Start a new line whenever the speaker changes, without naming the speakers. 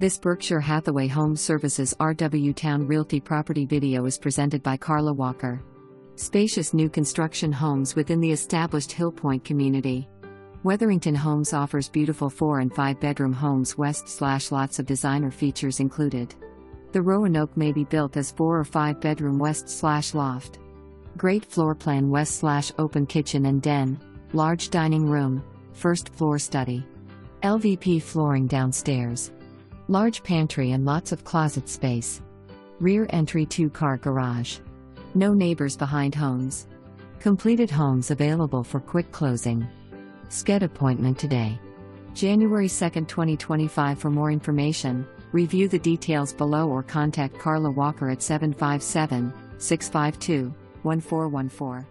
This Berkshire Hathaway HomeServices RW Towne Realty property video is presented by Carla Walker. Spacious new construction homes within the established Hillpoint community. Wetherington Homes offers beautiful 4 and 5 bedroom homes west/lots of designer features included. The Roanoke may be built as 4 or 5 bedroom west/loft. Great floor plan west/open kitchen and den, large dining room, first floor study. LVP flooring downstairs. Large pantry and lots of closet space. Rear entry 2-car garage. No neighbors behind homes. Completed homes available for quick closing. Sched appointment today. January 2, 2025. For more information, review the details below or contact Carla Walker at 757-652-1414.